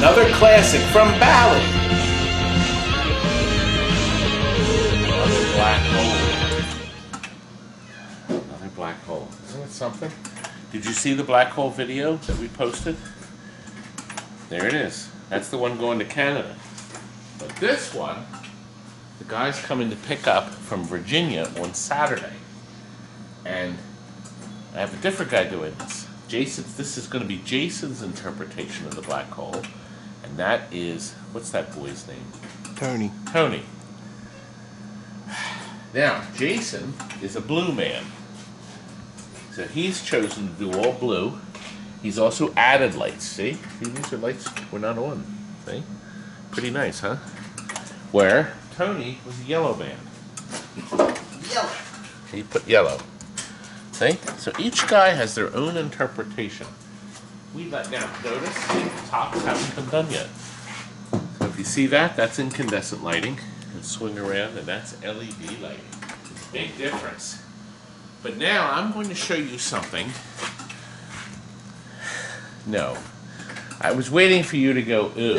Another classic from Bally. Another black hole. Another black hole. Isn't it something? Did you see the black hole video that we posted? There it is. That's the one going to Canada. But this one, the guy's coming to pick up from Virginia on Saturday. And I have a different guy doing this. This is going to be Jason's interpretation of the black hole. And that is, what's that boy's name? Tony. Tony. Now, Jason is a blue man. So he's chosen to do all blue. He's also added lights, see? These are lights we're not on, see? Pretty nice, huh? Where Tony was a yellow man. Yellow. He put yellow. See? So each guy has their own interpretation. Now, notice the tops haven't been done yet. So if you see that, that's incandescent lighting. And swing around, and that's LED lighting. Big difference. But now I'm going to show you something. No. I was waiting for you to go, ew.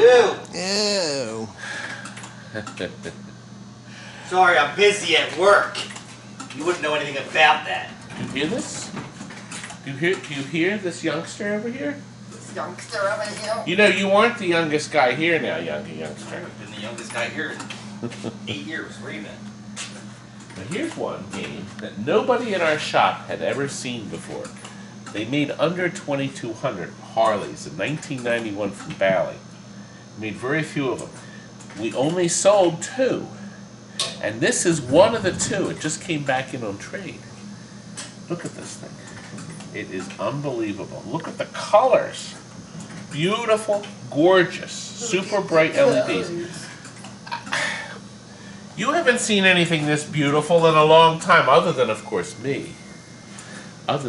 Ew. Sorry, I'm busy at work. You wouldn't know anything about that. Do you hear this? Do you hear this youngster over here? This youngster over here? You know, you aren't the youngest guy here now, youngster. I've been the youngest guy here in 8 years. What do you mean? Now here's one game that nobody in our shop had ever seen before. They made under 2,200 Harleys in 1991 from Bally. Made very few of them. We only sold 2. And this is one of the 2. It just came back in on trade. Look at this thing. It is unbelievable. Look at the colors. Beautiful, gorgeous, super bright LEDs. You haven't seen anything this beautiful in a long time, other than, of course, me. Let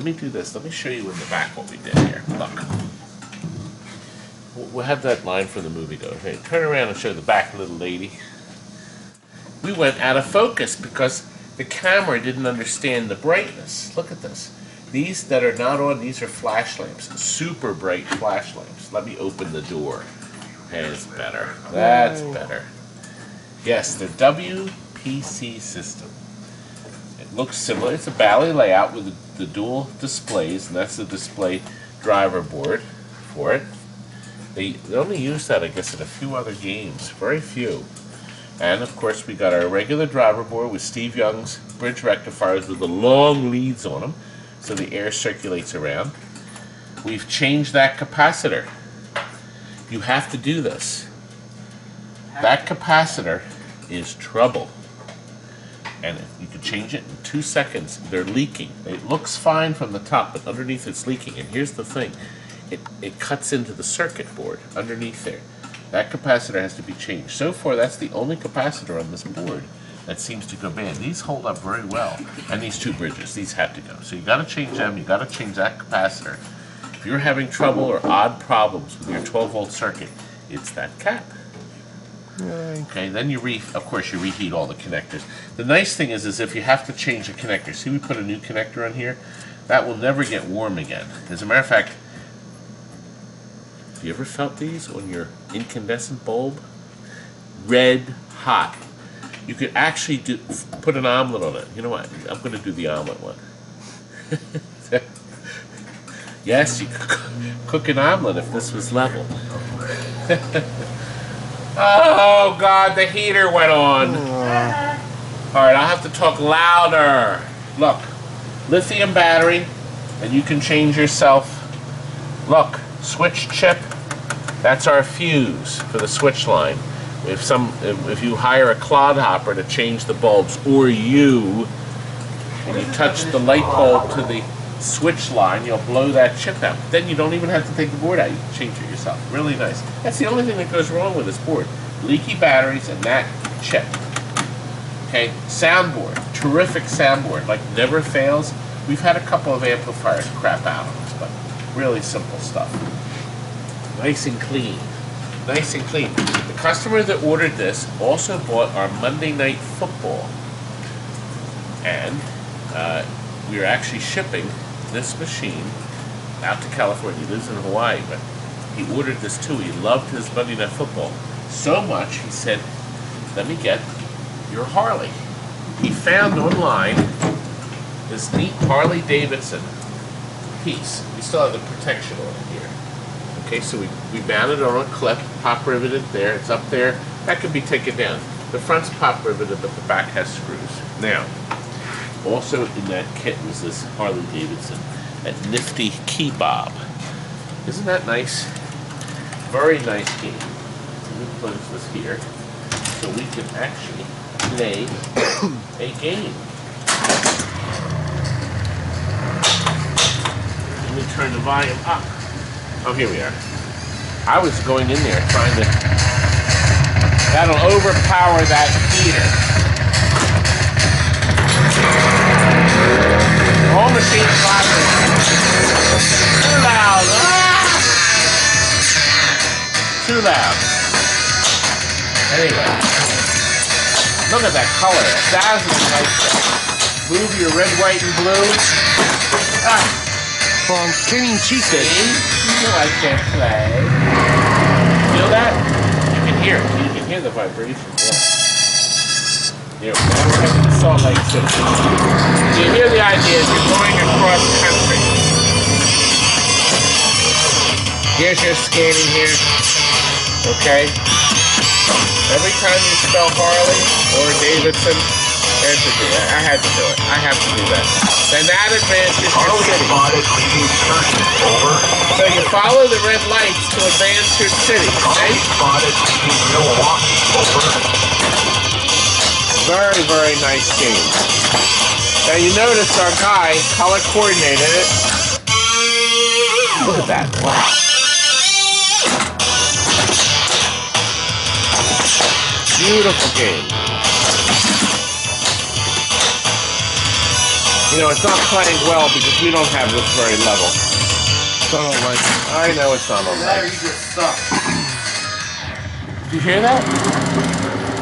me do this. Let me show you in the back what we did here. Look. We'll have that line from the movie go. Hey, turn around and show the back, little lady. We went out of focus because the camera didn't understand the brightness. Look at this. These that are not on, these are flash lamps. Super bright flash lamps. Let me open the door. That's better. That's better. Yes, the WPC system. It looks similar. It's a Bally layout with the dual displays, and that's the display driver board for it. They only use that, I guess, in a few other games. Very few. And, of course, we got our regular driver board with Steve Young's bridge rectifiers with the long leads on them, so the air circulates around. We've changed that capacitor. You have to do this. That capacitor is trouble. And you can change it in 2 seconds. They're leaking. It looks fine from the top, but underneath it's leaking. And here's the thing. It cuts into the circuit board underneath there. That capacitor has to be changed. So far, that's the only capacitor on this board that seems to go bad. These hold up very well. And these 2 bridges, these have to go. So you got to change them. You got to change that capacitor. If you're having trouble or odd problems with your 12-volt circuit, it's that cap. Okay, then of course you reheat all the connectors. The nice thing is if you have to change a connector, see we put a new connector on here, that will never get warm again. As a matter of fact, have you ever felt these on your incandescent bulb? Red hot. You could actually put an omelet on it. You know what? I'm going to do the omelet one. Yes, you could cook an omelet if this was level. Oh, God, the heater went on. All right, I'll have to talk louder. Look, lithium battery, and you can change yourself. Look, switch chip. That's our fuse for the switch line. If you hire a clodhopper to change the bulbs, or you touch the light bulb to the switch line, you'll blow that chip out. Then you don't even have to take the board out. You can change it yourself. Really nice. That's the only thing that goes wrong with this board. Leaky batteries and that chip. Okay, soundboard. Terrific soundboard. Like, never fails. We've had a couple of amplifiers crap out on us, but really simple stuff. Nice and clean. Nice and clean. The customer that ordered this also bought our Monday Night Football. And we are actually shipping this machine out to California. He lives in Hawaii, but He ordered this too. He loved his Monday Night Football so much, he said, let me get your Harley. He found online this neat Harley-Davidson piece. We still have the protection on it here. Okay, so we mounted it on a clip, pop riveted there. It's up there. That can be taken down. The front's pop riveted, but the back has screws. Now, also in that kit was this Harley-Davidson, that nifty key bob. Isn't that nice? Very nice game. So we close this here so we can actually play a game. Let me turn the volume up. Oh, here we are. I was going in there trying to... That'll overpower that heater. The whole machine's vibrating. Too loud. Ah! Too loud. Anyway. Look at that color. Dazzling like that. Move your red, white, and blue. Ah. From spinning chicken. You know I can't play. Feel that? You can hear it. You can hear the vibration. Yeah. Here, we're heading to Salt Lake City. You hear the idea as you're going across country. Here's your scanning here. Okay? Every time you spell Harley or Davidson, enter it. I had to do it. I have to do that. Then that advances your city. So you follow the red lights to advance your city. Okay? Very, very nice game. Now you notice our guy color coordinated it. Look at that. Wow. Beautiful game. You know, it's not playing well because we don't have this very level. So I don't like it. I know it's not on There light. you just suck. Did you hear that?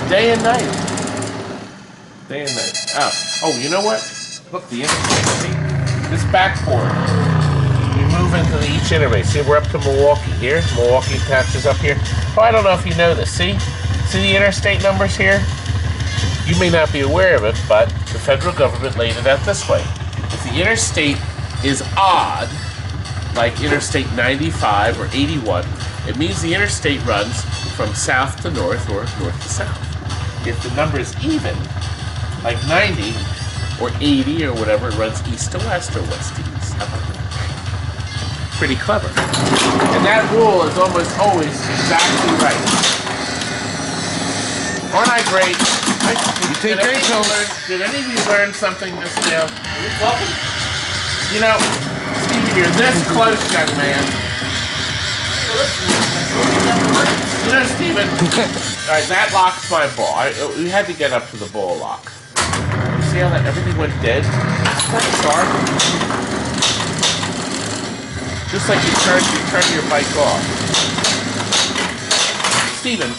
Day and night. Day and night. Oh, you know what? Look, the interface. See? This backboard. We move into each interface. See, we're up to Milwaukee here. Milwaukee patches up here. Oh, I don't know if you know this. See? See the interstate numbers here? You may not be aware of it, but the federal government laid it out this way. If the interstate is odd, like Interstate 95 or 81, it means the interstate runs from south to north or north to south. If the number is even, like 90 or 80 or whatever, it runs east to west or west to east. How about that? Pretty clever. And that rule is almost always exactly right. Aren't I great? You take great notes. Did any of you learn something this day? You know, Stevie, you're this close, young man. You know, Steven, all right, that locks my ball. We had to get up to the ball lock. You see how that everything went dead? Isn't that sharp? Just like you turn your bike off. Steven,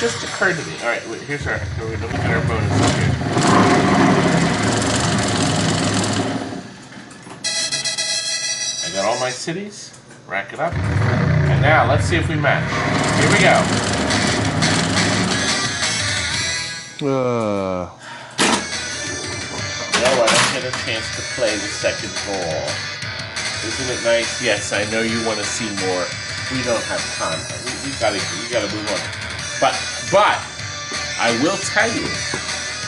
just occurred to me. All right, wait, here's our. Let me get our bonus up here. I got all my cities. Rack it up. And now let's see if we match. Here we go. No, I don't get a chance to play the second ball. Isn't it nice? Yes, I know you want to see more. We don't have time. We gotta move on. But I will tell you,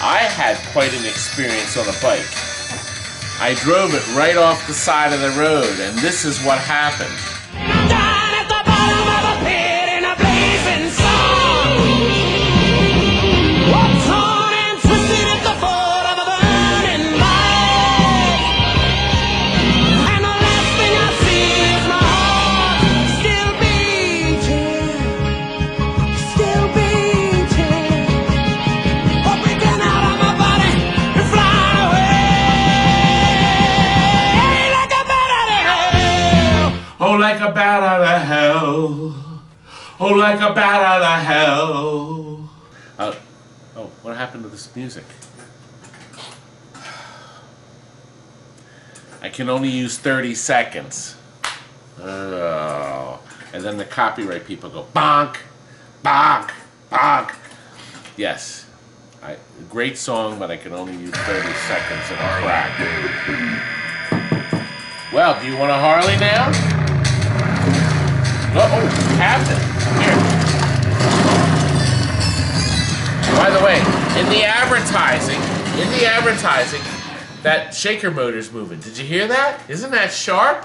I had quite an experience on a bike. I drove it right off the side of the road, and this is what happened. I'm down at the bottom of a pit in a blazing sun. What's on and twisted at the foot of a burning bike. And the last thing I see is my heart still beating. Still beating. But breaking out of my body and flying away. Like a bat out of hell. Oh, like a bat out of hell. Oh, like a bat out of hell. Oh, what happened to this music? I can only use 30 seconds. Oh. And then the copyright people go bonk, bonk, bonk. Yes. Great song, but I can only use 30 seconds in a crack. Well, do you want a Harley now? Oh, cabinet. Here. By the way, in the advertising, that shaker motor's moving. Did you hear that? Isn't that sharp?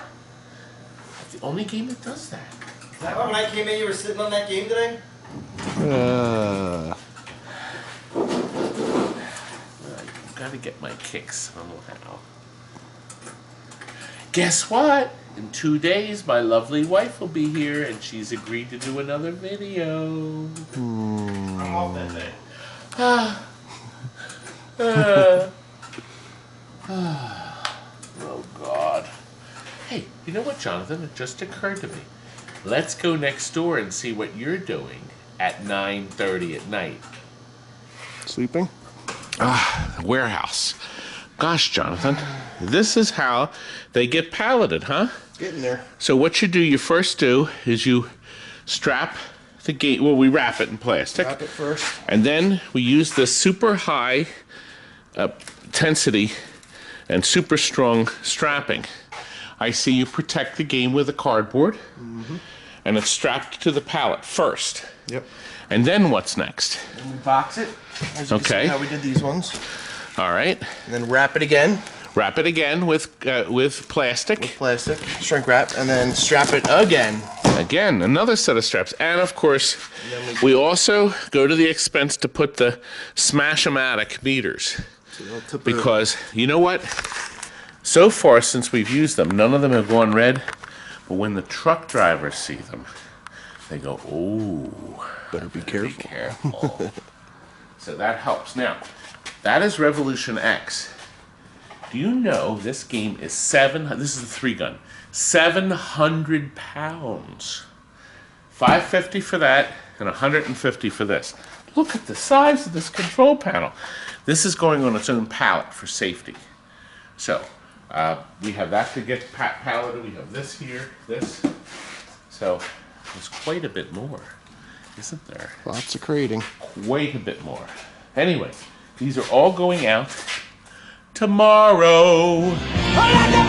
It's the only game that does that. Is that why when I came in you were sitting on that game today? I've got to get my kicks somehow. Guess what? In 2 days, my lovely wife will be here, and she's agreed to do another video. I'm off that day. Oh, God. Hey, you know what, Jonathan? It just occurred to me. Let's go next door and see what you're doing at 9:30 at night. Sleeping? Warehouse. Gosh, Jonathan, this is how they get palleted, huh? Getting there. So what you first do is you strap the gate. Well, we wrap it in plastic. Wrap it first. And then we use this super high intensity and super strong strapping. I see you protect the game with a cardboard, and it's strapped to the pallet first. Yep. And then what's next? And we box it. As you can Okay. see how we did these ones. All right. And then wrap it again Wrap it again with plastic. with plastic, shrink wrap, and then strap it again. Again, another set of straps. And of course, we also go to the expense to put the Smash-O-Matic meters. Because, you know what? So far, since we've used them, none of them have gone red. But when the truck drivers see them, they go, "Oh, Better be careful. be careful." So that helps. Now, that is Revolution X. Do you know this game is this is the 3-gun, 700 pounds. 550 for that and 150 for this. Look at the size of this control panel. This is going on its own pallet for safety. So we have that to get palleted. We have this here, this. So there's quite a bit more, isn't there? Lots of crating. Quite a bit more. Anyway, these are all going out tomorrow. Oh, like a